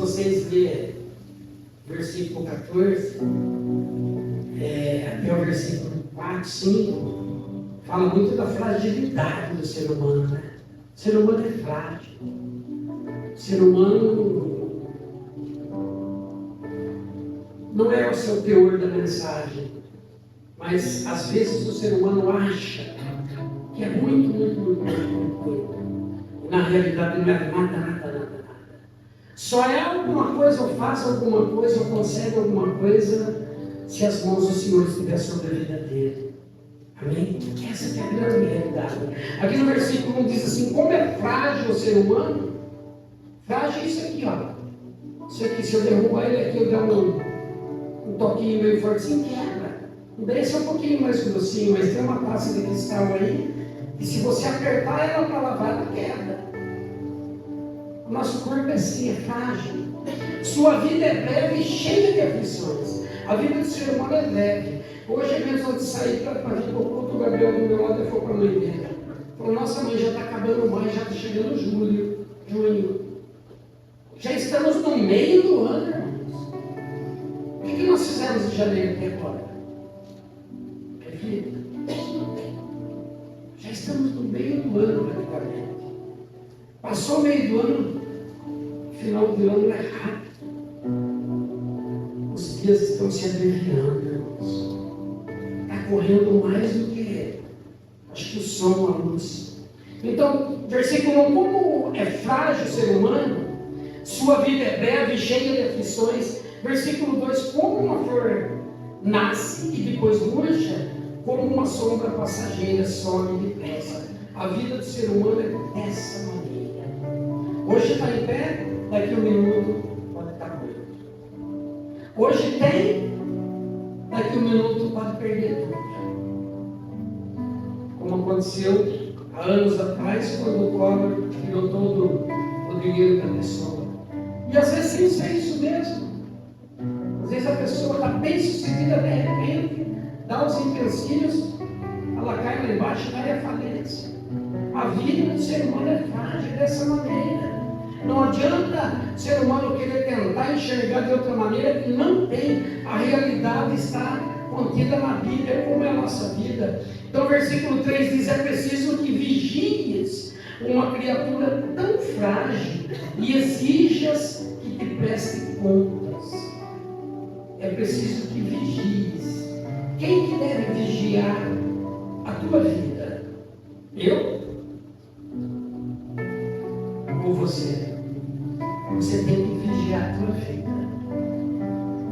vocês lerem versículo 14, até o versículo 4, 5, fala muito da fragilidade do ser humano, né? O ser humano é frágil. O ser humano não é o seu teor da mensagem, mas às vezes o ser humano acha que é muito. Na realidade não é nada. Só é alguma coisa, ou faz alguma coisa, ou consegue alguma coisa, se as mãos do Senhor estiverem sobre a vida dele. Amém? Essa que é a grande realidade. Aqui no versículo 1 diz assim: como é frágil o ser humano. Frágil é isso aqui, ó. Isso aqui, se eu derrubar ele aqui, eu der um toquinho meio fortezinho, quebra. Esse é um pouquinho mais grossinho, mas tem uma taça de cristal aí, e se você apertar ela para lavar, ela quebra. O nosso corpo é assim, é frágil. Sua vida é breve e cheia de aflições. A vida do ser humano é breve. Hoje, mesmo antes de sair para vir para o culto, o Gabriel do meu lado foi para a mãe dele. Falou: nossa mãe, já está acabando maio, já está chegando junho. Já estamos no meio do ano, irmãos. O que nós fizemos em janeiro até agora? Reflita. Já estamos no meio do ano, praticamente. Passou o meio do ano, final do ano é rápido. Os dias estão se abreviando, irmãos. Está correndo mais do que, acho que o som, a luz. Então, versículo 1, como é frágil o ser humano, sua vida é breve e cheia de aflições. Versículo 2, como uma flor nasce e depois murcha, como uma sombra passageira some depressa. A vida do ser humano é dessa maneira. Hoje está em pé, daqui a um minuto pode estar morto. Hoje tem, daqui a um minuto pode perder tudo. Como aconteceu há anos atrás, quando o Collor tirou todo o dinheiro da pessoa. E às vezes isso é isso mesmo. Às vezes a pessoa está bem sucedida, de repente, dá os empecilhos, ela cai lá embaixo e vai à falência. A vida do ser humano é frágil dessa maneira. Não adianta o ser humano querer tentar enxergar de outra maneira que não tem. A realidade está contida na Bíblia, como é a nossa vida. Então o versículo 3 diz: é preciso que vigies uma criatura tão frágil e exijas que te preste contas. É preciso que vigies. Quem que deve vigiar a tua vida? Eu? Ou você? Você tem que vigiar a tua vida.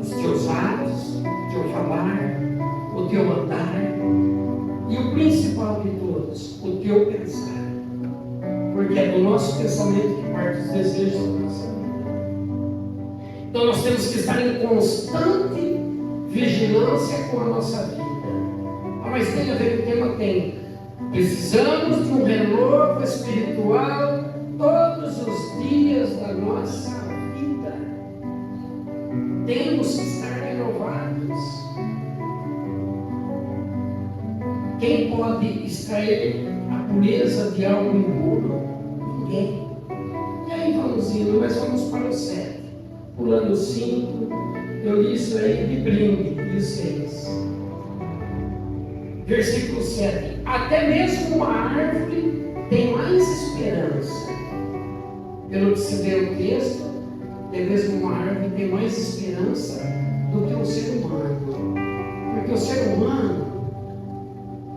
Os teus atos, o teu falar, o teu andar e o principal de todos, o teu pensar. Porque é do nosso pensamento que parte os desejos da nossa vida. Então nós temos que estar em constante vigilância com a nossa vida. Ah, mas tem a ver com o tema? Tem. Precisamos de um renovo espiritual todos os dias da nossa vida. Temos que estar renovados. Quem pode extrair a pureza de algo impuro? Ninguém. E aí vamos indo, mas vamos para o 7. Pulando o 5, eu li isso aí de brinde, e o 6. Versículo 7. Até mesmo uma árvore tem mais esperança. Pelo que se vê no texto, até mesmo uma árvore tem mais esperança do que o ser humano. Porque o ser humano,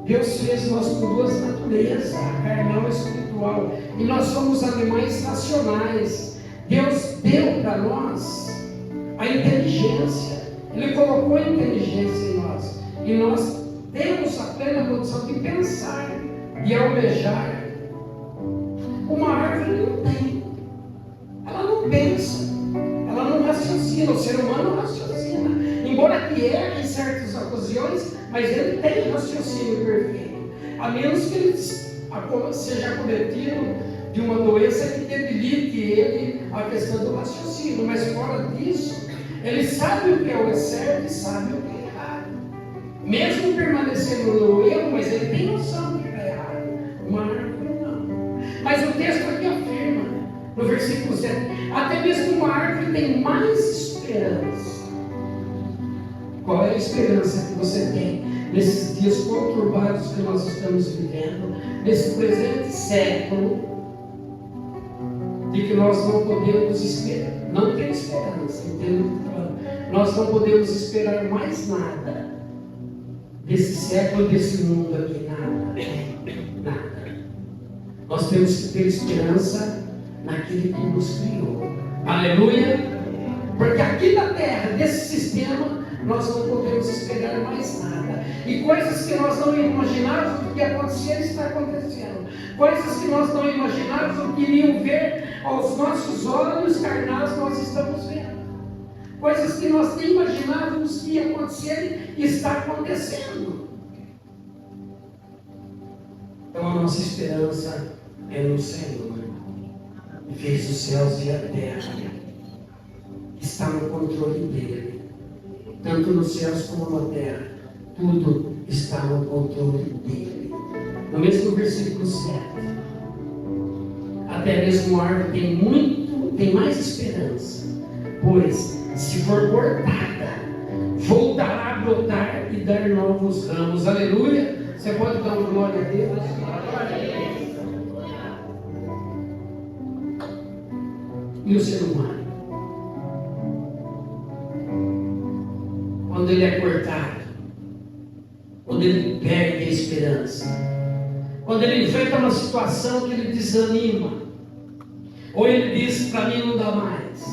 Deus fez nós com duas naturezas, a carnal e a espiritual. E nós somos animais racionais. Deus deu para nós a inteligência. Ele colocou a inteligência em nós. E nós temos a plena condição de pensar, de almejar. Uma árvore não tem. Ela não pensa. Ela não raciocina. O ser humano raciocina. Embora que erre em certas ocasiões, mas ele tem raciocínio perfeito. A menos que ele seja acometido de uma doença que debilite ele a questão do raciocínio. Mas fora disso, ele sabe o que é o certo e sabe o que é errado. Mesmo permanecendo no erro, mas ele tem noção do que é errado. Uma árvore não. Mas o texto aqui afirma, no versículo 7, até mesmo uma árvore tem mais esperança. Qual é a esperança que você tem nesses dias conturbados que nós estamos vivendo, nesse presente século, de que nós não podemos esperar, não tem esperança, entendeu? Nós não podemos esperar mais nada desse século, desse mundo aqui, nada. Nós temos que ter esperança naquele que nos criou. Aleluia! Porque aqui na terra, desse sistema, nós não podemos esperar mais nada. E coisas que nós não imaginávamos que ia acontecer, está acontecendo. Coisas que nós não imaginávamos ou queriam ver aos nossos olhos carnais, nós estamos vendo. Coisas que nós nem imaginávamos que ia acontecer, está acontecendo. Então a nossa esperança é no Senhor. Fez os céus e a terra. Está no controle dele. Tanto nos céus como na terra. Tudo está no controle dele. No mesmo versículo 7. Até mesmo a árvore tem mais esperança. Pois, se for cortada, voltará a brotar e dar novos ramos. Aleluia! Você pode dar uma glória a Deus? E o ser humano? Quando ele é cortado, quando ele perde a esperança, quando ele enfrenta uma situação que ele desanima, ou ele diz, para mim não dá mais.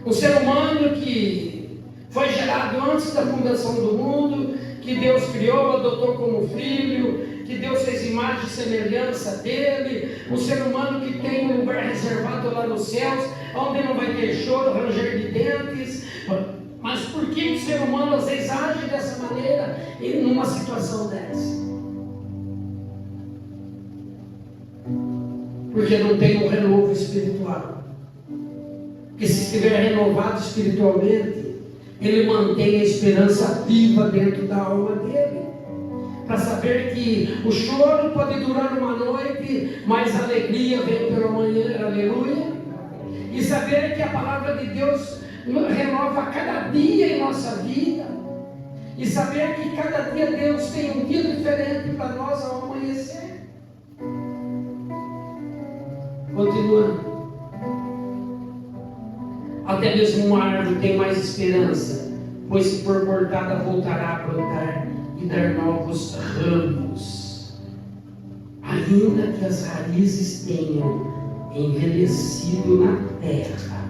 O ser humano que foi gerado antes da fundação do mundo, que Deus criou, adotou como filho, que Deus fez imagem e semelhança dele, o ser humano que tem um lugar reservado lá nos céus, onde não vai ter choro, ranger de dentes. Mas por que o ser humano às vezes age dessa maneira e numa situação dessa? Porque não tem um renovo espiritual. Porque se estiver renovado espiritualmente, ele mantém a esperança viva dentro da alma dele. Para saber que o choro pode durar uma noite, mas a alegria vem pela manhã, aleluia. E saber que a palavra de Deus renova cada dia em nossa vida. E saber que cada dia Deus tem um dia diferente para nós ao amanhecer. Continuando. Até mesmo uma árvore tem mais esperança, pois se for cortada voltará a brotar e dar novos ramos. Ainda que as raízes tenham envelhecido na terra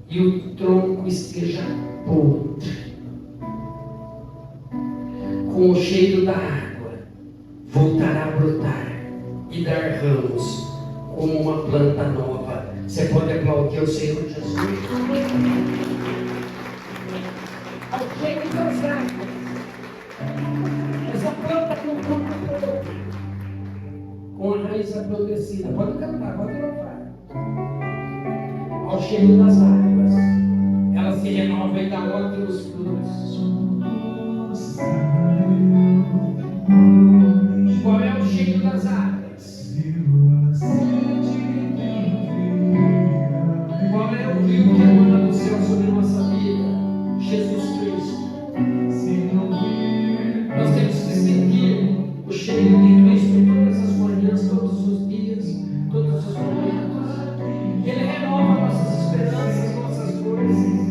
e o tronco esteja podre, com o cheiro da água voltará a brotar e dar ramos como uma planta nova. Você pode aplaudir o Senhor Jesus? Ao cheiro das águas, essa planta com o tronco podre, com a raiz apodrecida. Pode cantar, pode louvar. Ao cheiro das águas, ela se renova e dá ótimos frutos. Qual é o cheiro das águas? Qual é o rio que emana do céu sobre nossa vida? Jesus Cristo. Nós temos que sentir o cheiro de Cristo todas as manhãs, todos os dias, todos os momentos. Ele renova nossas esperanças, nossas forças.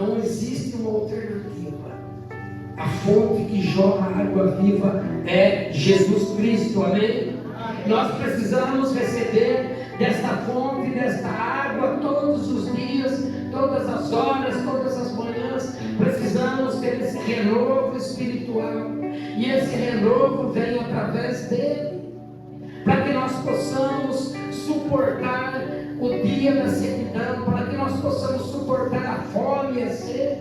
Não existe uma alternativa. A fonte que jorra água viva é Jesus Cristo, amém? Nós precisamos receber desta fonte, desta água, todos os dias, todas as horas, todas as manhãs. Precisamos ter esse renovo espiritual. E esse renovo vem através dele, para que nós possamos suportar o dia da sequidão, para que nós possamos suportar a fome e a sede.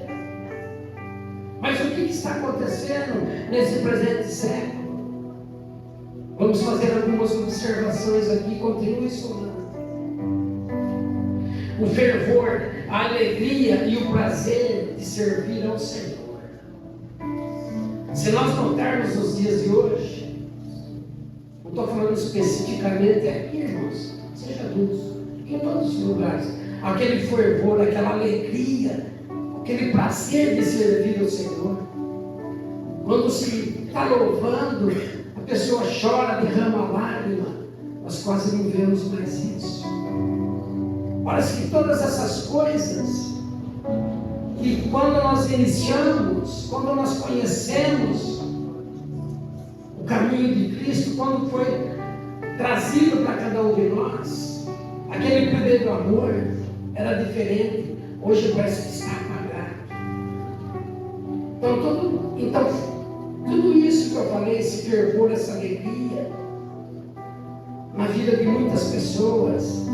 Mas o que está acontecendo nesse presente século? Vamos fazer algumas observações aqui, continue somando. O fervor, a alegria e o prazer de servir ao Senhor. Se nós notarmos nos dias de hoje, não estou falando especificamente aqui, irmãos, seja adultos, em todos os lugares, aquele fervor, aquela alegria, aquele prazer de servir ao Senhor. Quando se está louvando, a pessoa chora, derrama lágrima, nós quase não vemos mais isso. Parece que todas essas coisas, que quando nós iniciamos, quando nós conhecemos o caminho de Cristo, quando foi trazido para cada um de nós, aquele primeiro amor era diferente. Hoje parece que está apagado. Então, tudo isso que eu falei, esse fervor, essa alegria, na vida de muitas pessoas,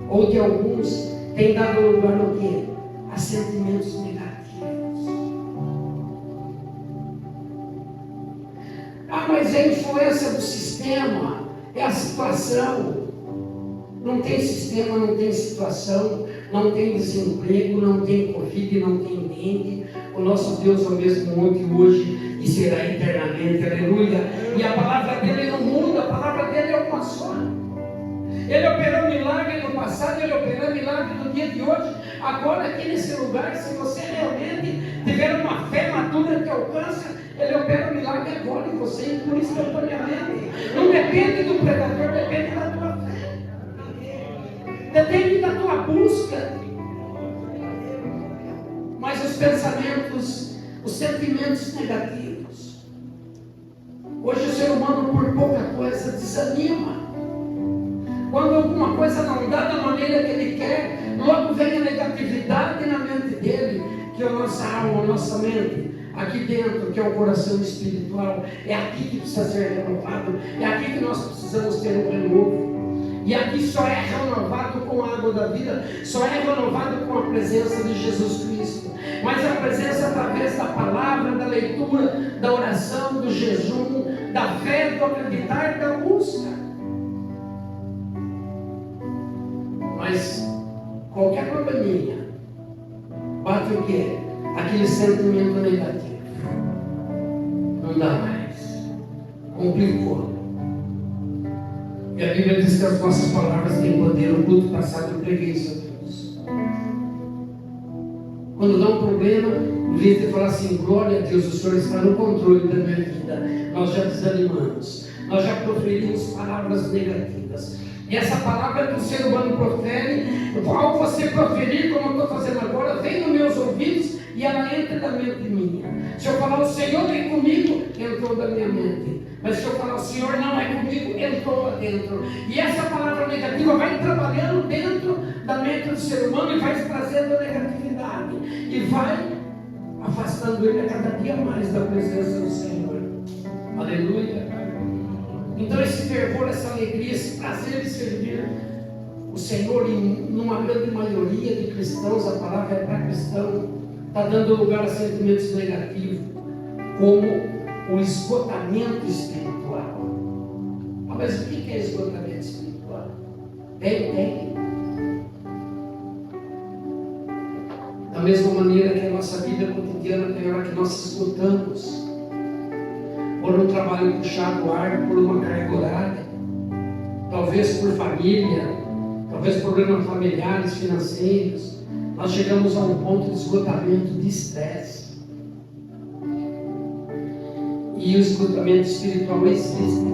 ou de alguns, tem dado lugar ao quê? A sentimentos negativos. Mas é a influência do sistema, é a situação. Não tem sistema, não tem situação, não tem desemprego, não tem Covid, não tem dengue. O nosso Deus é o mesmo ontem, hoje e será eternamente, aleluia. E a palavra dele não muda, a palavra dele é uma só. Ele operou milagre no passado, ele operou milagre no dia de hoje. Agora aqui nesse lugar, se você realmente tiver uma fé madura que alcança, ele opera milagre agora em você, por instantaneamente. Não depende do pregador, depende da tua fé. Depende da tua busca. Mas os pensamentos, os sentimentos negativos. Hoje o ser humano por pouca coisa desanima. Quando alguma coisa não dá da maneira que ele quer, logo vem a negatividade na mente dele, que é a nossa alma, a nossa mente, aqui dentro, que é o coração espiritual. É aqui que precisa ser renovado, é aqui que nós precisamos ter um renovo. E aqui só é renovado com a água da vida, só é renovado com a presença de Jesus Cristo. Mas a presença através da palavra, da leitura, da oração, do jejum, da fé, do acreditar, da busca. Mas qualquer probleminha, bate o quê? Aquele sentimento negativo. Não dá mais. Complicou. E a Bíblia diz que as nossas palavras têm poder. O culto passado eu preguei sobre isso. Quando dá um problema, em vez de falar assim, glória a Deus, o Senhor está no controle da minha vida, nós já desanimamos. Nós já proferimos palavras negativas. E essa palavra que o ser humano profere, ao você proferir, como eu estou fazendo agora, vem nos meus ouvidos e ela entra da mente minha. Se eu falar o Senhor é comigo, entrou da minha mente. Mas se eu falar o Senhor não é comigo, entrou lá dentro. E essa palavra negativa vai trabalhando dentro da mente do ser humano e vai trazendo a negatividade. E vai afastando ele a cada dia mais da presença do Senhor. Aleluia. Então esse fervor, essa alegria, esse prazer de servir o Senhor, em numa grande maioria de cristãos, a palavra é para cristão, está dando lugar a sentimentos negativos, como o esgotamento espiritual. Mas o que é esgotamento espiritual? Tem. Da mesma maneira que a nossa vida cotidiana tem hora que nós esgotamos. Por um trabalho puxado árduo, por uma carga horária, talvez por família, talvez problemas familiares, financeiros, nós chegamos a um ponto de esgotamento, de estresse. E o esgotamento espiritual existe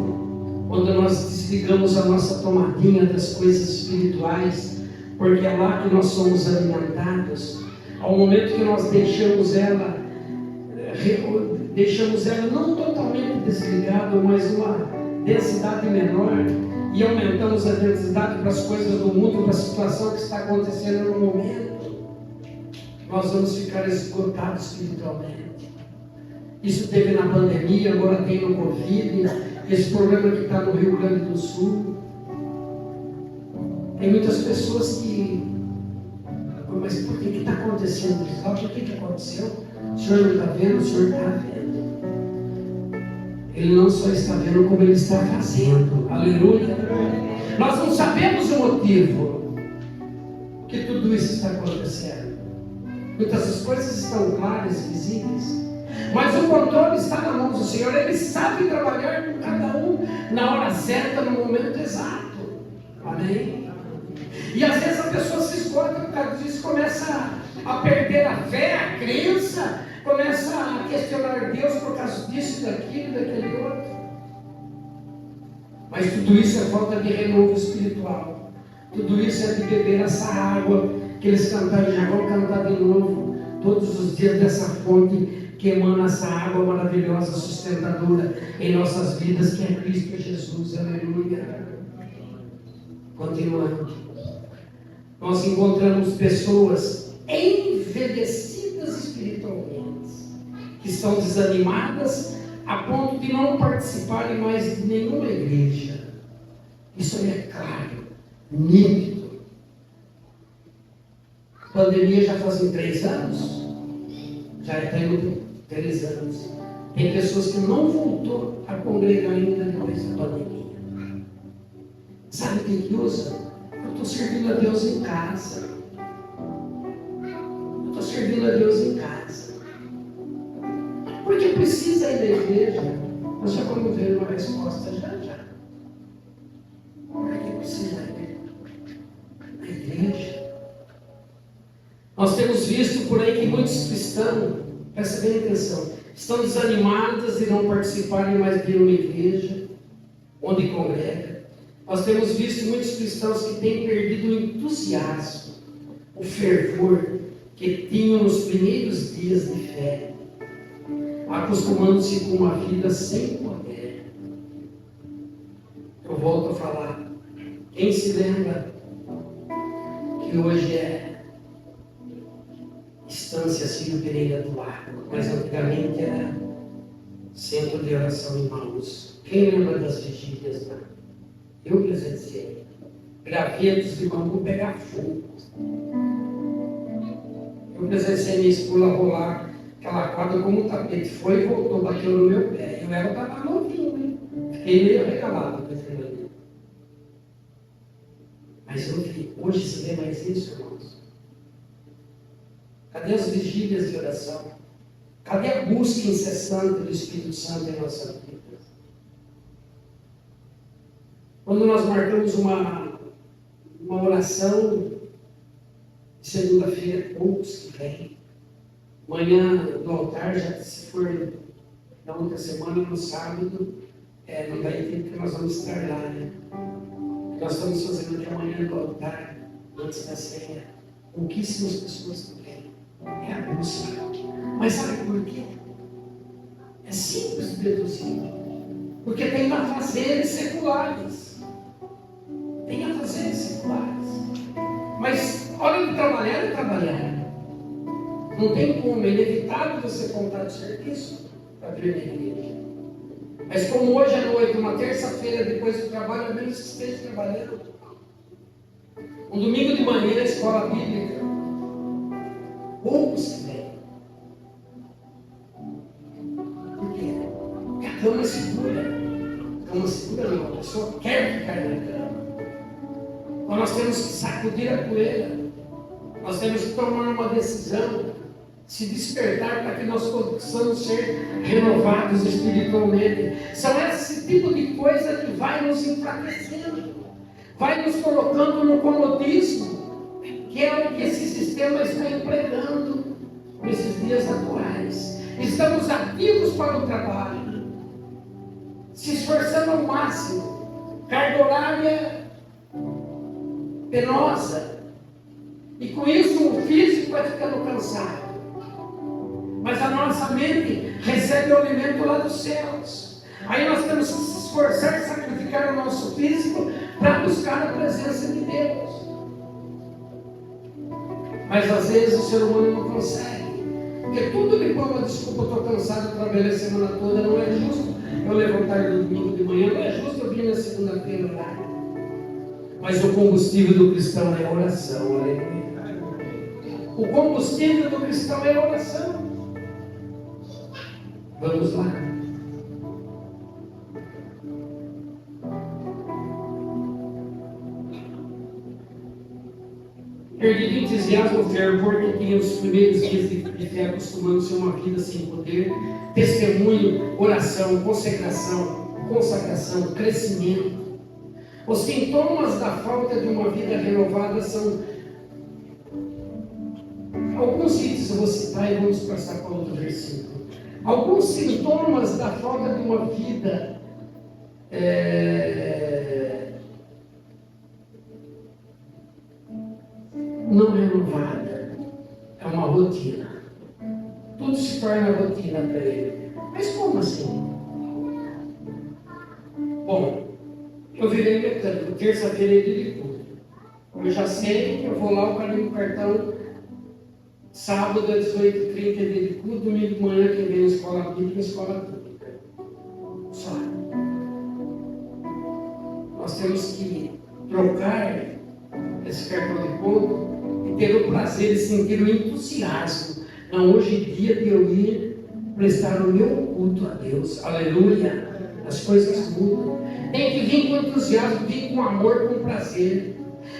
quando nós desligamos a nossa tomadinha das coisas espirituais, porque é lá que nós somos alimentados. ao momento que nós deixamos ela não totalmente desligada, mas uma densidade menor, e aumentamos a densidade para as coisas do mundo, para a situação que está acontecendo no momento, nós vamos ficar esgotados espiritualmente. Isso teve na pandemia, agora tem no Covid, esse problema que está no Rio Grande do Sul. Tem muitas pessoas que, mas por que está acontecendo isso? Por que aconteceu? O Senhor não está vendo? O Senhor está vendo. Ele não só está vendo, como Ele está fazendo. Aleluia. Nós não sabemos o motivo que tudo isso está acontecendo. Muitas das coisas estão claras e visíveis, mas o controle está na mão do Senhor. Ele sabe trabalhar com cada um na hora certa, no momento exato. Amém? E às vezes a pessoa se esgota por causa disso, começa a perder a fé, a crença, começa a questionar Deus por causa disso, daquilo, daquele outro. Mas tudo isso é falta de renovo espiritual. Tudo isso é de beber essa água que eles cantaram, já vão cantar de novo todos os dias dessa fonte que emana essa água maravilhosa, sustentadora em nossas vidas, que é Cristo Jesus. Aleluia. Continuando. Nós encontramos pessoas envelhecidas espiritualmente, que estão desanimadas a ponto de não participarem mais de nenhuma igreja. Isso aí é claro, nítido. A pandemia já fazem 3 anos, já tem 3 anos. Tem pessoas que não voltou a congregar ainda depois da pandemia. Sabe quem que usa? Eu estou servindo a Deus em casa. Eu estou servindo a Deus em casa. Porque precisa ir na igreja. Nós já vamos ver uma resposta já. Por que precisa ir na igreja? Nós temos visto por aí que muitos cristãos, presta bem atenção, estão desanimados de não participarem mais de uma igreja onde congrega. Nós temos visto muitos cristãos que têm perdido o entusiasmo, o fervor que tinham nos primeiros dias de fé, acostumando-se com uma vida sem poder. Eu volto a falar. Quem se lembra que hoje é Estância Círio Pereira do Lago, mas antigamente era Centro de Oração em Maús? Quem lembra das vigílias, né? Eu presenciei gravetos de bambu pegar fogo. Eu presenciei minha esposa rolar aquela quadra como um tapete. Foi e voltou, bateu no meu pé. Eu estava novinho, hein? Fiquei meio recalado com esse negócio. Mas eu vi. Hoje se vê mais isso, irmãos. Cadê as vigílias de oração? Cadê a busca incessante do Espírito Santo em nossa vida? Quando nós marcamos uma oração, segunda-feira, poucos que vêm. Manhã do altar, já se for na outra semana, no sábado, não vai ter, porque nós vamos estar lá, né? Nós estamos fazendo aqui amanhã do altar, antes da ceia. Pouquíssimas pessoas que vêm. É a busca. Mas sabe por quê? É simples de deduzir. Porque tem afazeres seculares. Tem afazeres seculares. Mas, hora de trabalhar é trabalhar. Não tem como, é inevitável você contar de serviço para abrir a igreja. Mas como hoje à noite, uma terça-feira depois do trabalho, ao menos que esteja trabalhando. Um domingo de manhã, escola bíblica. Poucos que vêm. Por quê? Porque a cama é segura. A cama é segura não, a pessoa quer ficar na cama. Então nós temos que sacudir a poeira. Nós temos que tomar uma decisão, se despertar para que nós possamos ser renovados espiritualmente. São esse tipo de coisa que vai nos enfraquecendo, vai nos colocando no comodismo, que é o que esse sistema está empregando nesses dias atuais. Estamos ativos para o trabalho, se esforçando ao máximo, carga horária penosa, e com isso o físico vai ficando cansado. Mas a nossa mente recebe o alimento lá dos céus. Aí nós temos que se esforçar e sacrificar o nosso físico para buscar a presença de Deus. Mas às vezes o ser humano não consegue. Porque tudo ele põe uma desculpa, eu estou cansado, trabalhei a semana toda, não é justo eu levantar no domingo de manhã, não é justo eu vir na segunda-feira orar. Mas o combustível do cristão é a oração, aleluia. O combustível do cristão é a oração. Vamos lá. Perdido entusiasmo, fervor que tinha os primeiros dias de fé, acostumando-se a uma vida sem poder, testemunho, oração, consagração, crescimento. Os sintomas da falta de uma vida renovada são alguns itens, eu vou citar e vamos passar para outro versículo. Alguns sintomas da falta de uma vida não renovada, é uma rotina. Tudo se torna rotina para ele. Mas como assim? Bom, eu virei mecânico, terça-feira é dia de culto. Eu já sei que eu vou lá, eu carimbo o cartão, sábado às 18h30 é dia de culto, domingo de manhã quem vem na escola bíblica, escola pública. Só. Nós temos que trocar esse cartão de ponto e ter o prazer de sentir o entusiasmo. Não, hoje é dia de eu ir prestar o meu culto a Deus. Aleluia. As coisas mudam. Tem que vir com entusiasmo, vir com amor, com prazer.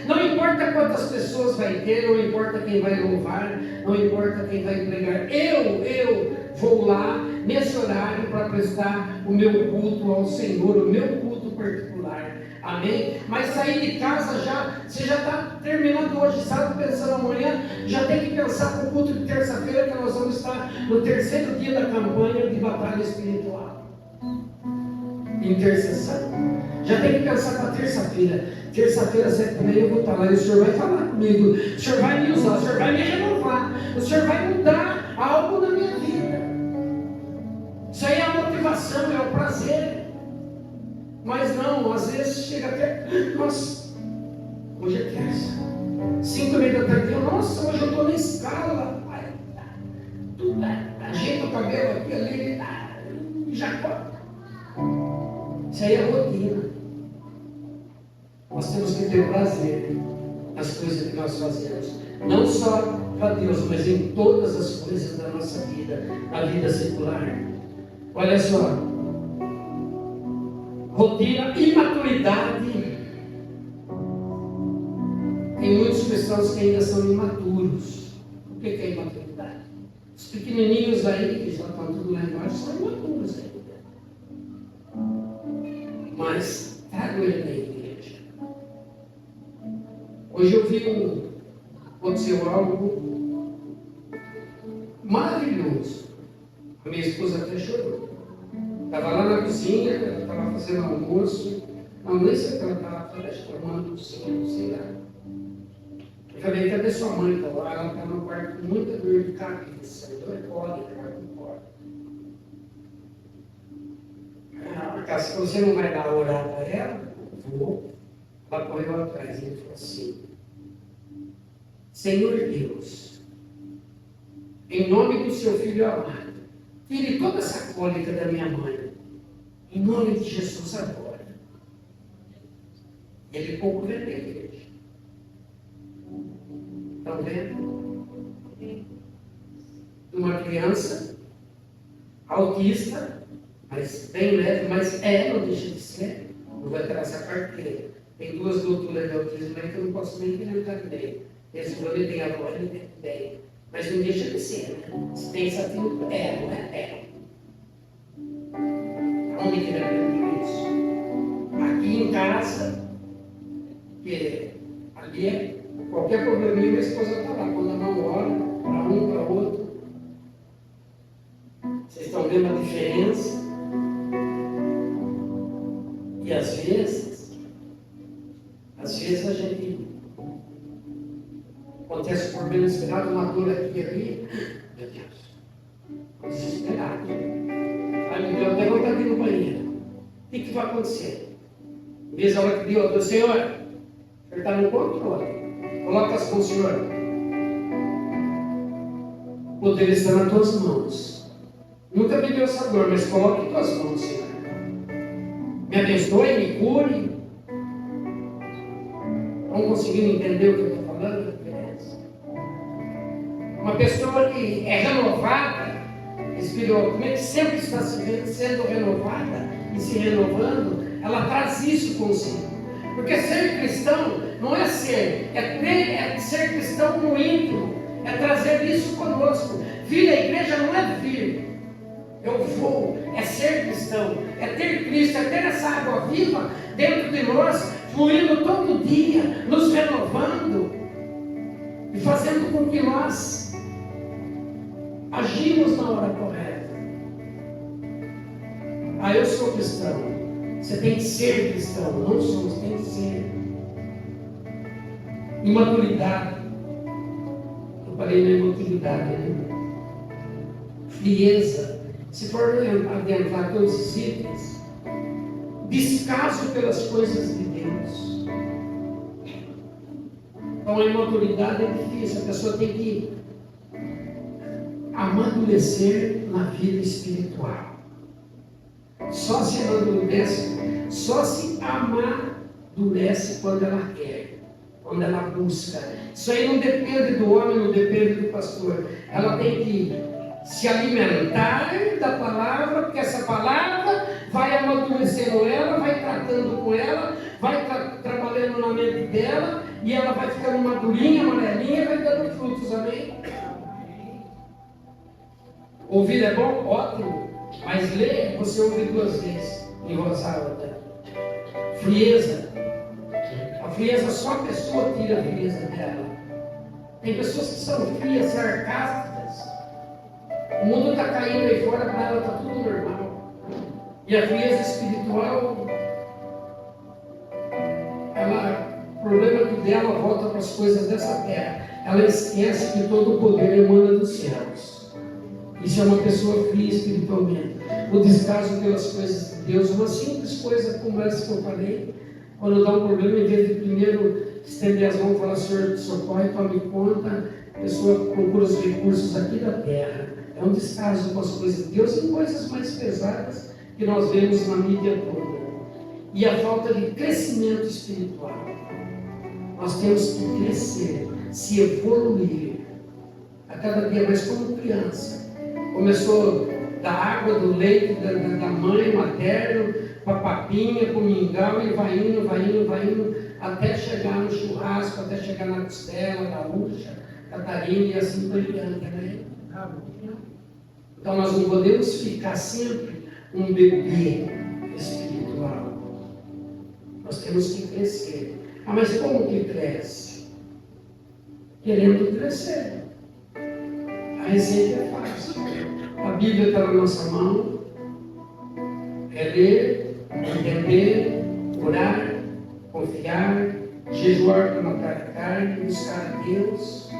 Não importa quantas pessoas vai ter, não importa quem vai louvar, não importa quem vai pregar. Eu vou lá nesse horário para prestar o meu culto ao Senhor, o meu culto particular. Amém? Mas sair de casa você já está terminando hoje, sabe, pensando amanhã, já tem que pensar no culto de terça-feira, que nós vamos estar no terceiro dia da campanha de batalha espiritual. Intercessão. Já tem que pensar para terça-feira. Terça-feira, 7h30, eu vou estar lá e o Senhor vai falar comigo. O Senhor vai me usar, o Senhor vai me renovar, o Senhor vai mudar algo na minha vida. Isso aí é a motivação, é o prazer. Mas não, às vezes chega até, nossa, hoje é terça, 5h30 da tarde, nossa, hoje eu estou na escala, tudo, ajeita o cabelo aqui, ali, já corta. Isso aí é rotina. Nós temos que ter prazer nas coisas que nós fazemos, não só para Deus, mas em todas as coisas da nossa vida, na vida secular. Olha só, rotina, imaturidade. Tem muitos cristãos que ainda são imaturos. O que é imaturidade? Os pequenininhos aí, que já estão tudo lá embaixo, são imaturos ainda. Mas trago ele na igreja. Hoje eu vi aconteceu algo maravilhoso. A minha esposa até chorou. Estava lá na cozinha, ela estava fazendo almoço. Não, nem sei o que ela estava fazendo, acho que tomando um sono, sei lá. Eu falei, cadê sua mãe? Então, ela está no quarto com muita dor de cabeça, dor de cólica, não pode. Se você não vai dar orar para ela, vou. Ela correu atrás e falou assim: Senhor Deus, em nome do seu filho amado, tire toda essa cólica da minha mãe, em nome de Jesus agora. Ele pouco vê na igreja. Estão vendo? Uma criança autista, mas bem leve, mas não deixa de ser. Não vai ter essa carteira. Tem 2 doutoras de autismo aí que eu não posso nem implementar bem. Esse problema tem a voz, ele tem. Mas não deixa de ser, né? Se tem essa não é? Onde que ele aprende isso? Aqui em casa, que ali qualquer probleminha, minha esposa está lá. Quando a mão ora, para um, para outro. Vocês estão vendo a diferença? E às vezes a gente acontece por bem inesperado, uma dor aqui e ali. Meu Deus, desesperado. Aí me deu até vontade de ir no banheiro. O que vai acontecer? Diz a hora que deu, do Senhor, ele está no controle. Coloca as mãos, Senhor. O poder está nas tuas mãos. Nunca me deu essa dor, mas coloque em tuas mãos, Senhor. Me abençoe, me cure. Estão conseguindo entender o que eu estou falando? Uma pessoa que é renovada, espiritualmente, sempre está sendo renovada e se renovando, ela traz isso consigo. Porque ser cristão não é ser, é ser cristão no íntimo, é trazer isso conosco. Vir à igreja não é vir. Eu vou, é ser cristão, é ter Cristo, é ter essa água viva dentro de nós, fluindo todo dia, nos renovando e fazendo com que nós agimos na hora correta. Ah, eu sou cristão. Você tem que ser cristão, não somos, tem que ser. Imaturidade. Eu parei na imaturidade, né? Frieza. Se for adentrar todos esses itens, descaso pelas coisas de Deus. Então a imaturidade é difícil, a pessoa tem que amadurecer na vida espiritual. Só se amadurece, só se amadurece quando ela quer, quando ela busca. Isso aí não depende do homem, não depende do pastor. Ela tem que se alimentar da palavra, porque essa palavra vai amadurecendo ela, vai tratando com ela, vai trabalhando na mente dela, e ela vai ficando madurinha, amarelinha, vai dando frutos, amém? Ouvir é bom? Ótimo, mas ler, você ouve 2 vezes em voz alta. Frieza. A frieza, só a pessoa tira a frieza dela. Tem pessoas que são frias, sarcásticas. O mundo está caindo aí fora, para ela está tudo normal. E a frieza espiritual, o problema dela volta para as coisas dessa terra. Ela esquece que todo o poder emana dos céus. Isso é uma pessoa fria espiritualmente. O descaso pelas coisas de Deus, uma simples coisa como essa que eu falei, quando dá um problema, em vez de primeiro estender as mãos e falar, Senhor, socorre, tome conta, a pessoa procura os recursos aqui da terra. É um descaso com as coisas de Deus e coisas mais pesadas que nós vemos na mídia toda. E a falta de crescimento espiritual. Nós temos que crescer, se evoluir, a cada dia mais como criança. Começou da água, do leite, da mãe materno, para papinha, com mingau, e vai indo, até chegar no churrasco, até chegar na costela, na Gaúcha, Catarina e assim por diante, né? Então nós não podemos ficar sempre um bebê espiritual. Nós temos que crescer. Ah, mas como que cresce? Querendo crescer. A receita é fácil. A Bíblia está na nossa mão. É ler, entender, orar, confiar, jejuar para matar a carne, buscar a Deus.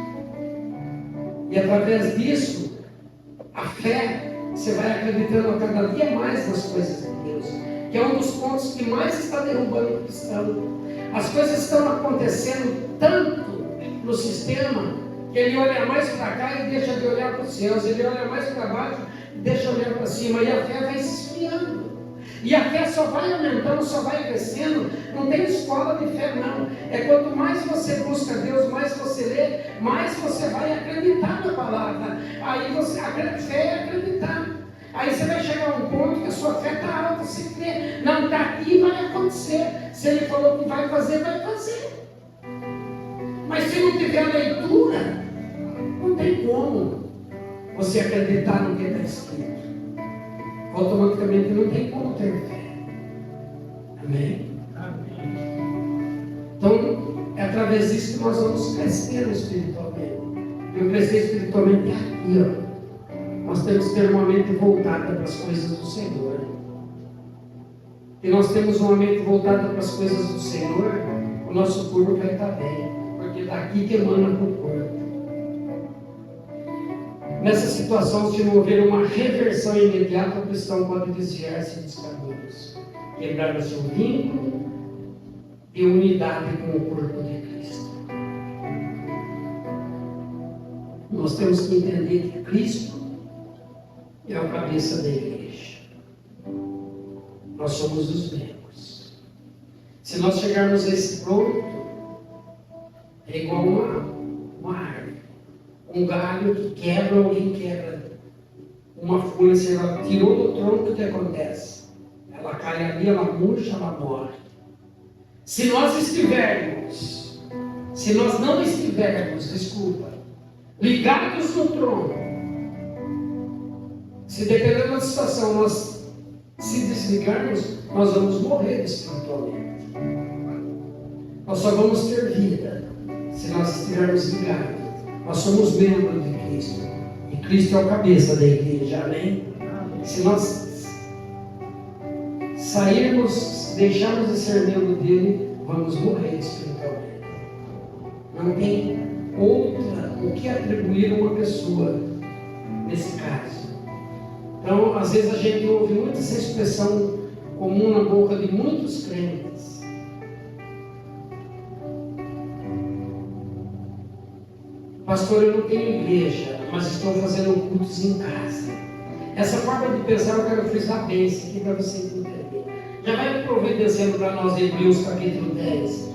E através disso, a fé, você vai acreditando a cada dia mais nas coisas de Deus, que é um dos pontos que mais está derrubando o cristão. As coisas estão acontecendo tanto no sistema, que ele olha mais para cá e deixa de olhar para os céus, ele olha mais para baixo e deixa de olhar para cima, e a fé vai se esfriando. E a fé só vai aumentando, só vai crescendo. Não tem escola de fé, não. É quanto mais você busca Deus, mais você lê, mais você vai acreditar na palavra. Aí você, a fé é acreditar. Aí você vai chegar a um ponto que a sua fé está alta. Se crê, não está aqui, vai acontecer. Se ele falou que vai fazer, vai fazer. Mas se não tiver leitura, não tem como você acreditar no que está escrito. Automaticamente não tem como ter fé. Amém? Então, é através disso que nós vamos crescer espiritualmente. E o crescer espiritualmente é aqui, ó. Nós temos que ter uma mente voltada para as coisas do Senhor. E nós temos uma mente voltada para as coisas do Senhor, o nosso corpo vai estar bem. Porque daqui que emana para o corpo. Nessa situação, se não houver uma reversão imediata, o cristão pode desviar-se dos caminhos, quebrar o seu vínculo e unidade com o corpo de Cristo. Nós temos que entender que Cristo é o cabeça da igreja. Nós somos os membros. Se nós chegarmos a esse ponto, é igual uma árvore. Um galho que quebra, alguém quebra uma folha, se ela tirou do tronco, o que acontece? Ela cai ali, ela murcha, ela morre. Se nós não estivermos, ligados no tronco, se dependendo da situação, nós se desligarmos, nós vamos morrer espiritualmente. Nós só vamos ter vida se nós estivermos ligados. Nós somos membros de Cristo. E Cristo é o cabeça da igreja. Amém? Se nós sairmos, deixarmos de ser membro dele, vamos morrer espiritualmente. Não tem o que atribuir a uma pessoa nesse caso. Então, às vezes a gente ouve muito essa expressão comum na boca de muitos crentes. Pastor, eu não tenho igreja, mas estou fazendo cultos em casa. Essa forma de pensar eu quero frisar bem isso aqui para você entender. Já vai providenciando para nós Hebreus capítulo 10.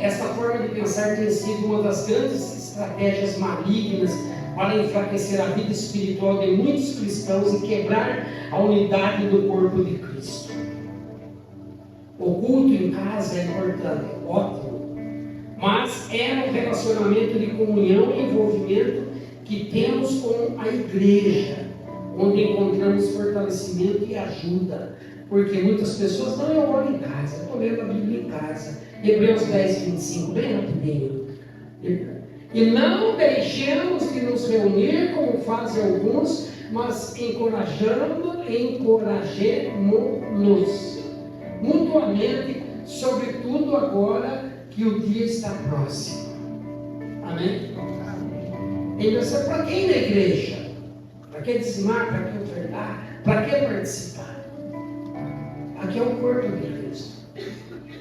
Essa forma de pensar tem sido uma das grandes estratégias malignas para enfraquecer a vida espiritual de muitos cristãos e quebrar a unidade do corpo de Cristo. O culto em casa é importante, ótimo. Mas é um relacionamento de comunhão e envolvimento que temos com a igreja, onde encontramos fortalecimento e ajuda. Porque muitas pessoas não, eu oro em casa, eu estou lendo a Bíblia em casa. Hebreus 10, 25, bem rapidinho. E não deixemos de nos reunir como fazem alguns, mas encorajemo-nos mutuamente, sobretudo agora que o dia está próximo. Amém? Então, para quem na igreja? Para que dizimar? Para que ofertar? Para que participar? Aqui é o corpo de Cristo.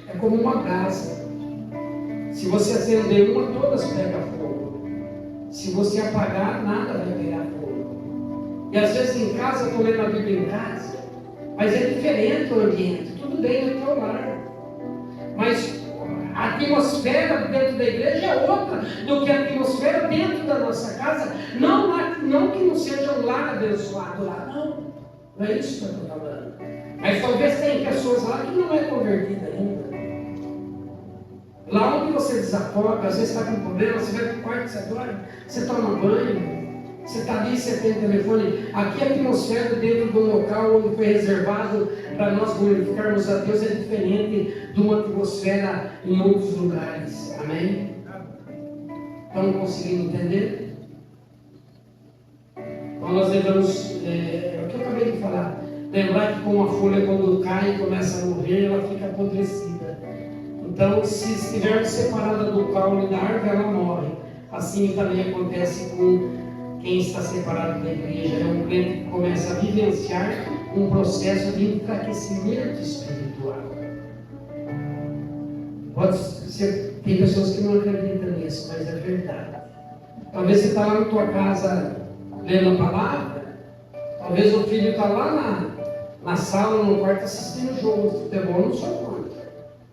É como uma brasa. Se você acender uma, todas pegam fogo. Se você apagar, nada vai pegar fogo. E às vezes em casa, eu estou lendo a Bíblia em casa, mas é diferente o ambiente. Tudo bem no teu lar. Mas a atmosfera dentro da igreja é outra do que a atmosfera dentro da nossa casa. Não que não seja um lar abençoado lá, não. Não é isso que eu estou falando. Mas talvez tenha pessoas lá que não é convertida ainda. Lá onde você desafoga, às vezes está com problema, você vai para o quarto, você dorme, você toma banho, você está ali, você tem telefone. Aqui a atmosfera dentro do local onde foi reservado para nós glorificarmos a Deus é diferente de uma atmosfera em outros lugares. Amém? Estão conseguindo entender? Então nós devemos, o que eu acabei de falar, lembrar que como a folha quando cai e começa a morrer, ela fica apodrecida. Então, se estivermos separados do caule da árvore, ela morre. Assim também acontece com quem está separado da igreja. É um crente que começa a vivenciar um processo de enfraquecimento espiritual. Pode ser, tem pessoas que não acreditam nisso, mas é verdade. Talvez você está lá na tua casa lendo a palavra, talvez o filho está lá na sala, no quarto, assistindo o jogo de futebol, não sou contra.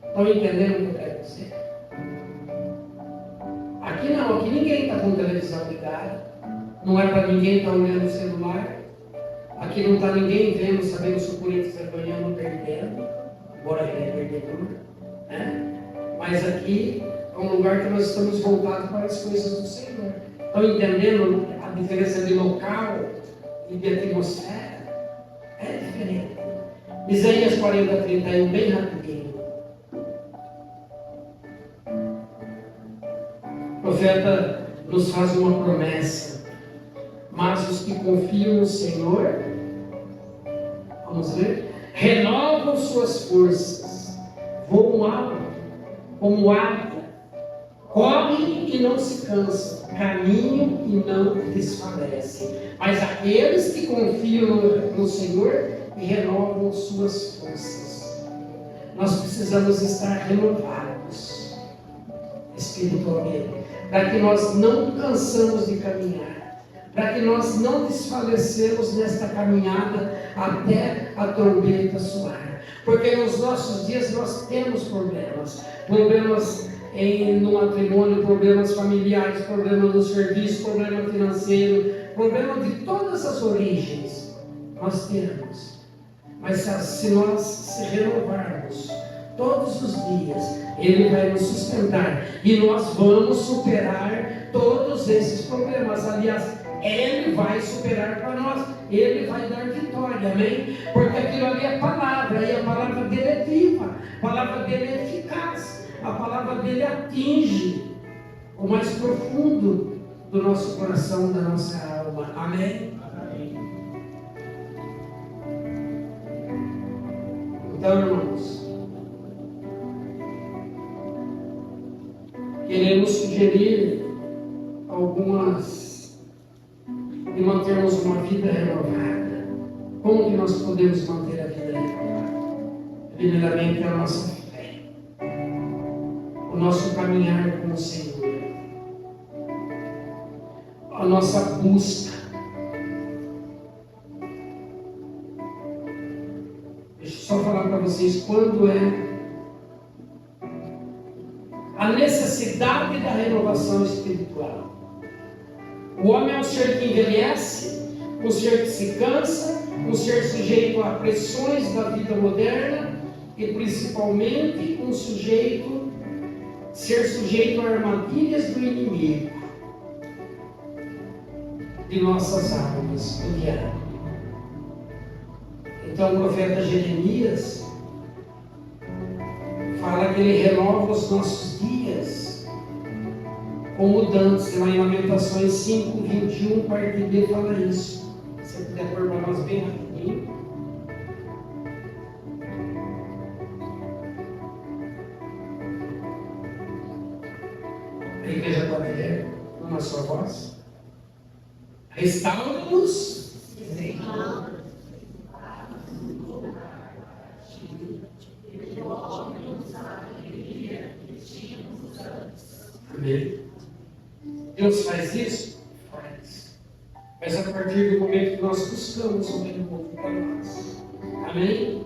Estão entendendo o que eu quero dizer? Aqui não, aqui ninguém está com televisão ligada, não é para ninguém estar olhando o celular, aqui não está ninguém vendo, sabendo se o Corinthians está ganhando ou perdendo, embora ele é perdedor, né? Mas aqui é um lugar que nós estamos voltados para as coisas do Senhor. Estão entendendo a diferença de local e de atmosfera? É diferente. Isaías 40, 31, bem rapidinho. O profeta nos faz uma promessa, mas os que confiam no Senhor, vamos ver, renovam suas forças, voam alto, como águia. correm e não se cansam, caminham e não desfalecem. Mas aqueles que confiam no Senhor renovam suas forças. Nós precisamos estar renovados espiritualmente, para que nós não cansamos de caminhar, para que nós não desfalecemos nesta caminhada até a trombeta soar. Porque nos nossos dias nós temos problemas no matrimônio, problemas familiares, problemas no serviço, problema financeiro, problema de todas as origens nós temos. Mas se nós se renovarmos todos os dias, Ele vai nos sustentar e nós vamos superar todos esses problemas. Aliás, Ele vai superar para nós, Ele vai dar vitória, amém? Porque aquilo ali é palavra, e a palavra dele é viva, a palavra dele é eficaz, a palavra dele atinge o mais profundo do nosso coração, da nossa alma, amém? Então, irmãos, queremos sugerir algumas de mantermos uma vida renovada. Como que nós podemos manter a vida renovada? Primeiramente, a nossa fé, o nosso caminhar com o Senhor, a nossa busca. Deixa eu só falar para vocês quando é a necessidade da renovação espiritual. O homem é um ser que envelhece, um ser que se cansa, um ser sujeito a pressões da vida moderna e principalmente ser sujeito a armadilhas do inimigo de nossas almas, do diabo. Então o profeta Jeremias fala que ele renova os nossos dias com mudanças. Lá em Lamentações 5:21, parte B, fala isso. Se você puder pôr para nós bem rapidinho. A igreja pode ler uma só voz. Restaura-nos. Amém. Deus faz isso? Faz. Mas a partir do momento que nós buscamos o bem novo para nós. Amém?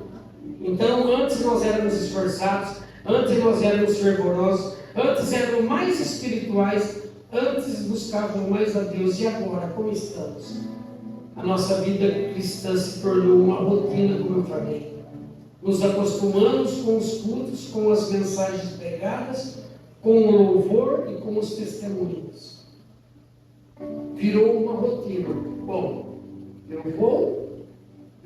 Então, antes nós éramos esforçados, antes nós éramos fervorosos, antes éramos mais espirituais, antes buscávamos mais a Deus. E agora, como estamos? A nossa vida cristã se tornou uma rotina, como eu falei. Nos acostumamos com os cultos, com as mensagens pregadas, com o louvor e com os testemunhos. Virou uma rotina. Bom, eu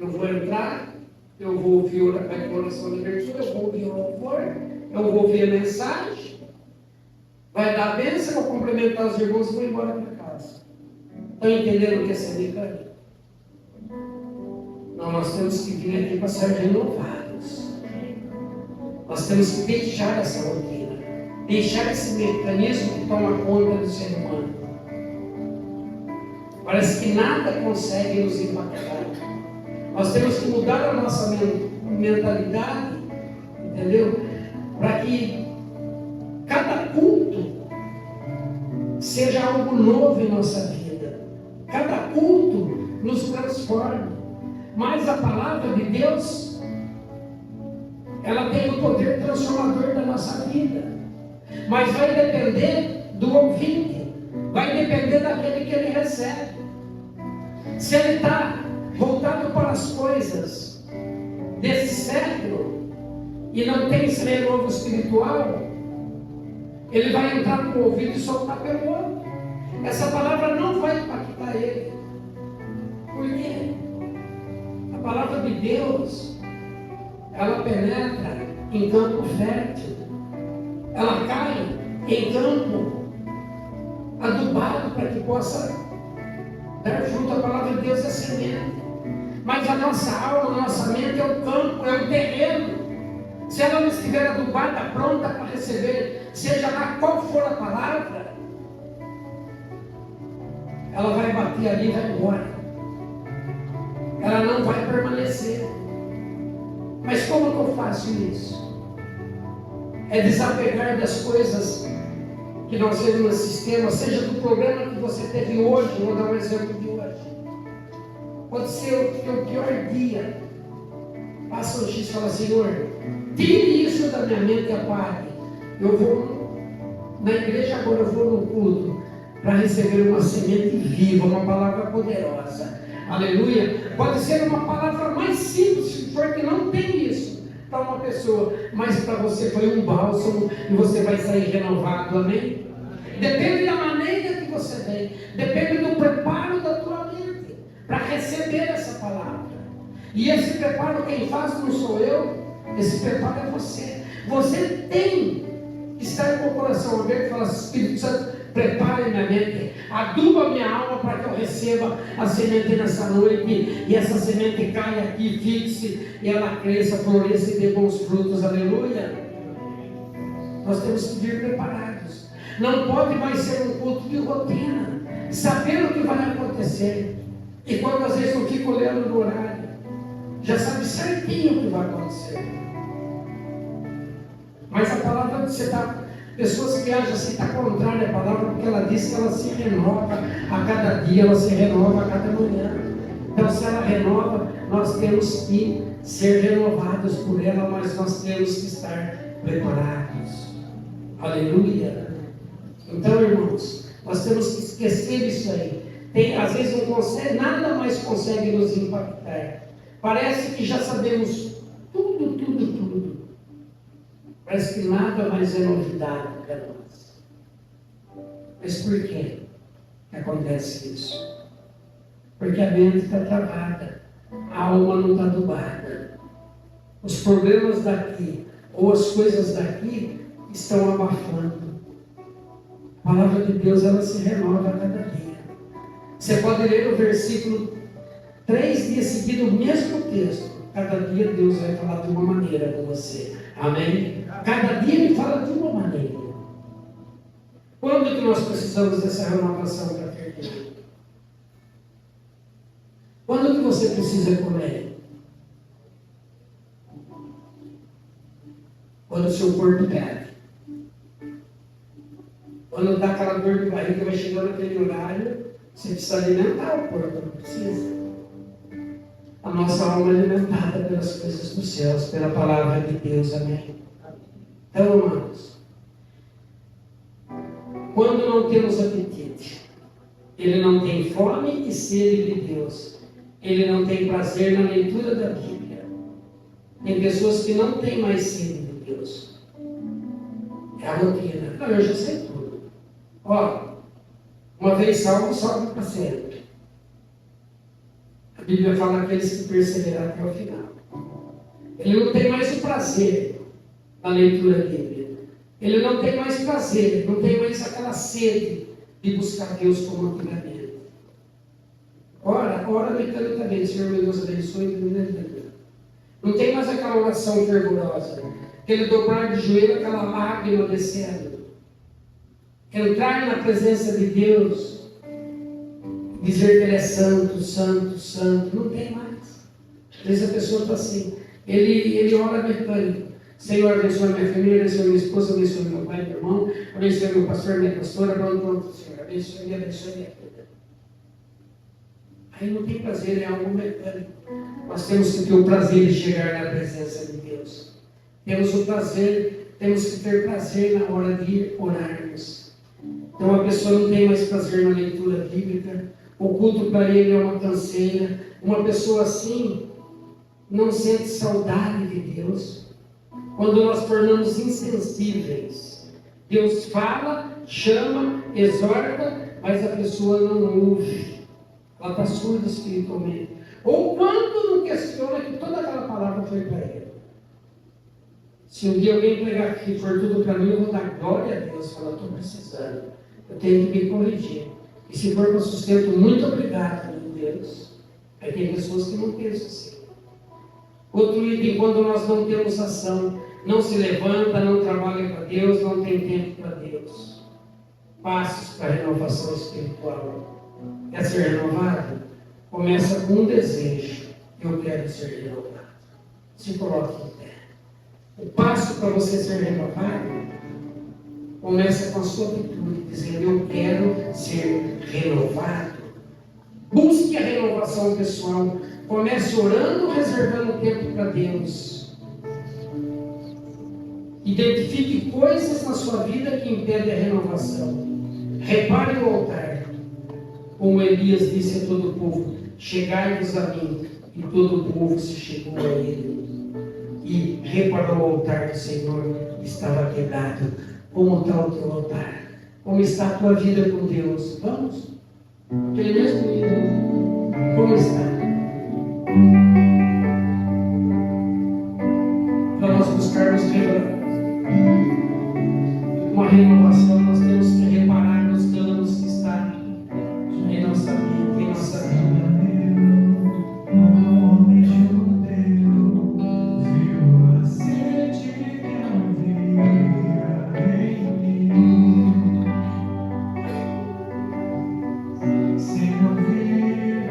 vou entrar, eu vou ouvir a oração de abertura, eu vou ouvir o louvor, eu vou ouvir a mensagem, vai dar a bênção, eu vou cumprimentar os irmãos e vou embora para casa. Estão entendendo o que é ser mecânico? Não, nós temos que vir aqui para ser renovados. Nós temos que deixar essa rotina, deixar esse mecanismo que toma conta do ser humano. Parece que nada consegue nos impactar. Nós temos que mudar a nossa mentalidade, entendeu? Para que cada culto seja algo novo em nossa vida. Cada culto nos transforme. Mas a palavra de Deus, ela tem o poder transformador da nossa vida. Mas vai depender do ouvinte, vai depender daquele que ele recebe. Se ele está voltado para as coisas desse século e não tem esse renovo espiritual, ele vai entrar com o ouvido e soltar pelo outro. Essa palavra não vai impactar ele. Por quê? A palavra de Deus, ela penetra em campo fértil, ela cai em campo adubado para que possa dar fruto. A palavra de Deus é semente, mas a nossa alma, a nossa mente é o campo, é o terreno. Se ela não estiver adubada, pronta para receber seja lá qual for a palavra, ela vai bater ali e vai embora. Ela não vai permanecer. Mas como que eu faço isso? É desapegar das coisas que nós vemos no sistema, seja do programa que você teve hoje, vou dar um exemplo de hoje. Pode ser o teu pior dia. Passa o X e fala, Senhor, tire isso da minha mente e apague. Eu vou na igreja agora, eu vou no culto para receber uma semente viva, uma palavra poderosa. Aleluia. Pode ser uma palavra mais simples, porque não tem isso para uma pessoa, mas para você foi um bálsamo e você vai sair renovado. Amém? Depende da maneira que você vem, depende do preparo da tua mente para receber essa palavra. E esse preparo quem faz não sou eu, esse preparo é você. Você tem que estar com o coração aberto e falar, Espírito Santo, prepare minha mente, aduba minha alma para que eu receba a semente nessa noite, e essa semente caia aqui, fixe, e ela cresça, floresça e dê bons frutos. Aleluia. Nós temos que vir preparados. Não pode mais ser um culto de rotina, sabendo o que vai acontecer. E quando às vezes eu fico olhando no horário, já sabe certinho o que vai acontecer. Mas a palavra que você está, pessoas que acham assim, está contrária à palavra, porque ela diz que ela se renova a cada dia, ela se renova a cada manhã. Então, se ela renova, nós temos que ser renovados por ela, mas nós temos que estar preparados. Aleluia. Então, irmãos, nós temos que esquecer isso aí. Às vezes não consegue, nada mais consegue nos impactar. Parece que já sabemos tudo. Parece que nada mais é novidade para nós. Mas por que acontece isso? Porque a mente está travada, a alma não está adubada. Os problemas daqui, ou as coisas daqui, estão abafando. A palavra de Deus, ela se renova a cada dia. Você pode ler o versículo 3 dias seguidos, o mesmo texto. Cada dia Deus vai falar de uma maneira com você. Amém? Cada dia Ele fala de uma maneira. Quando que nós precisamos dessa renovação para terminar? Quando que você precisa comer? Quando o seu corpo pede. Quando dá aquela dor de barriga, vai chegando aquele horário, você precisa alimentar o corpo, não precisa. A nossa alma é alimentada pelas coisas dos céus, pela palavra de Deus. Amém? Então, amados, quando não temos apetite, ele não tem fome e sede de Deus, ele não tem prazer na leitura da Bíblia. Tem pessoas que não têm mais sede de Deus. É a rotina. Não, eu já sei tudo. Ó, uma vez salvo, salvo para sempre. A Bíblia fala aqueles que perseveram até o final. Ele não tem mais o prazer na leitura bíblica. Ele não tem mais prazer, não tem mais aquela sede de buscar Deus como antigamente. Ora mecanicamente, Senhor meu Deus abençoe. Não tem mais aquela oração fervorosa, aquele dobrar de joelho, aquela lágrima descendo. Entrar na presença de Deus, dizer que Ele é santo, santo, santo, não tem mais. Às vezes a pessoa está assim, ele ora mecânico. Senhor, abençoe minha família, abençoe minha esposa, abençoe meu pai, meu irmão, abençoe meu pastor, minha pastora, pronto, Senhor, abençoe minha vida. Aí não tem prazer, é algo mecânico. Nós temos que ter o prazer de chegar na presença de Deus. Temos o prazer, temos que ter prazer na hora de orarmos. Então a pessoa não tem mais prazer na leitura bíblica, o culto para ele é uma canseira. Uma pessoa assim não sente saudade de Deus. Quando nós tornamos insensíveis, Deus fala, chama, exorta, mas a pessoa não ouve. Ela está surda espiritualmente. Ou quando não questiona que toda aquela palavra foi para ele. Se um dia alguém pregar que for tudo para mim, eu vou dar glória a Deus. Falar, estou precisando. Eu tenho que me corrigir. E se for para sustento, muito obrigado, meu Deus. Aí tem pessoas que não pensam assim. Outro item, quando nós não temos ação, não se levanta, não trabalha para Deus, não tem tempo para Deus. Passos para a renovação espiritual. Quer ser renovado? Começa com um desejo. Eu quero ser renovado. Se coloque em pé. O passo para você ser renovado começa com a sua atitude, dizendo: eu quero ser renovado. Busque a renovação pessoal. Comece orando, reservando tempo para Deus. Identifique coisas na sua vida que impedem a renovação. Repare o altar. Como Elias disse a todo o povo: chegai-vos a mim. E todo o povo se chegou a ele. E reparou o altar do Senhor, estava quebrado. Como está o teu altar? Como está a tua vida com Deus? Vamos? Aquele mesmo ídolo. Como está? Para nós buscarmos uma renovação, nós temos que reparar nos danos que está em nossa vida, em nossa vida. Sem ouvir,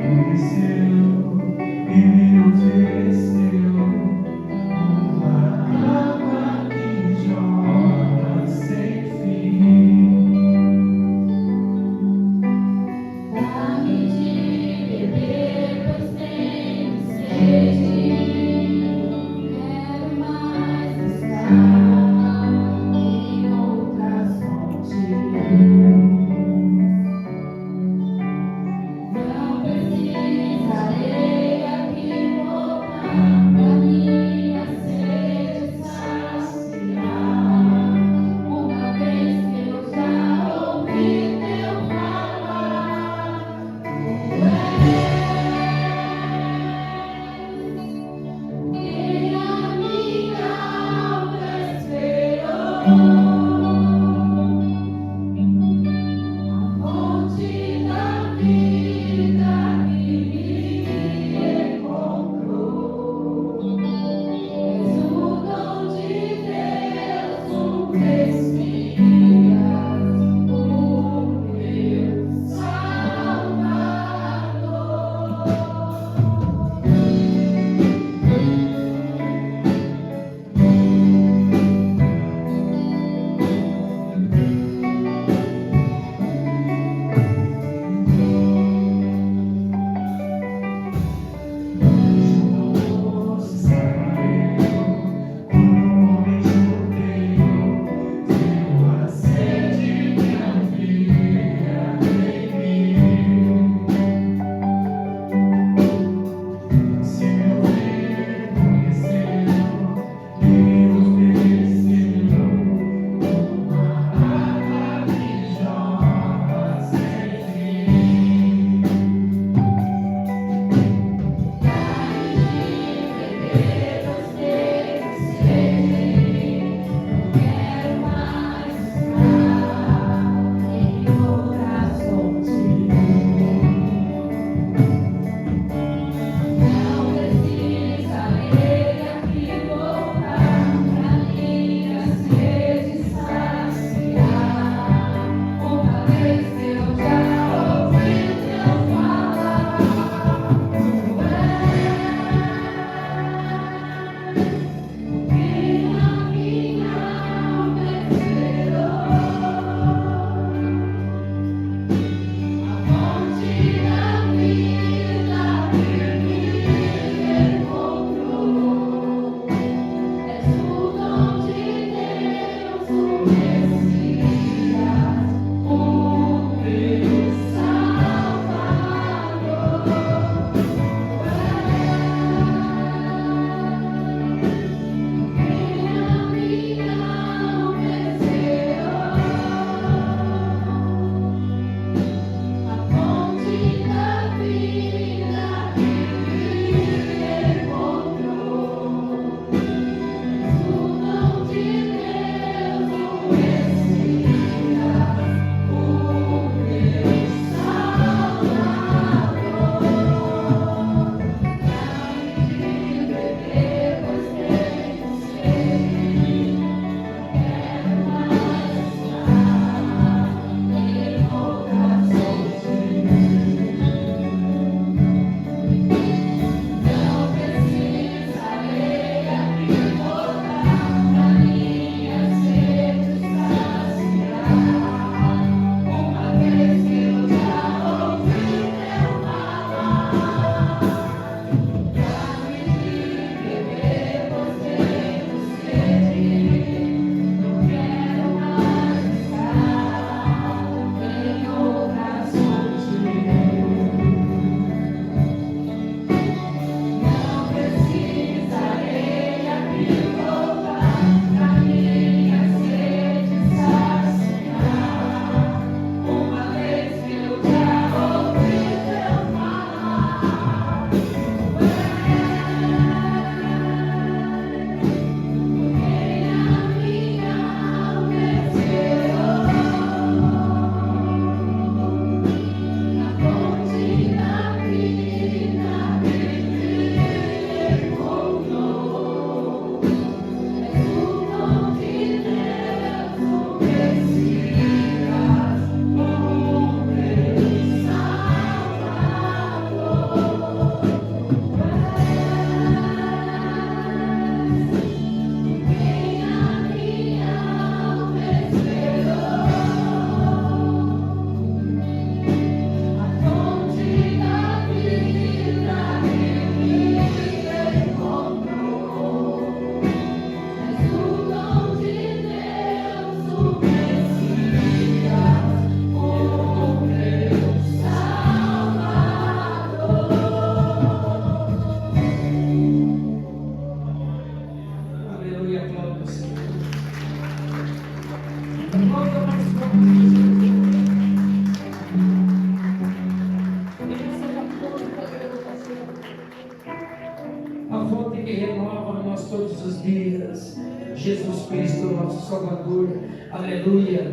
fonte que renova a nós todos os dias. Jesus Cristo, nosso Salvador. Aleluia.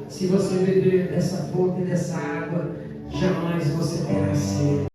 Se você beber dessa fonte, dessa água, jamais você terá sede.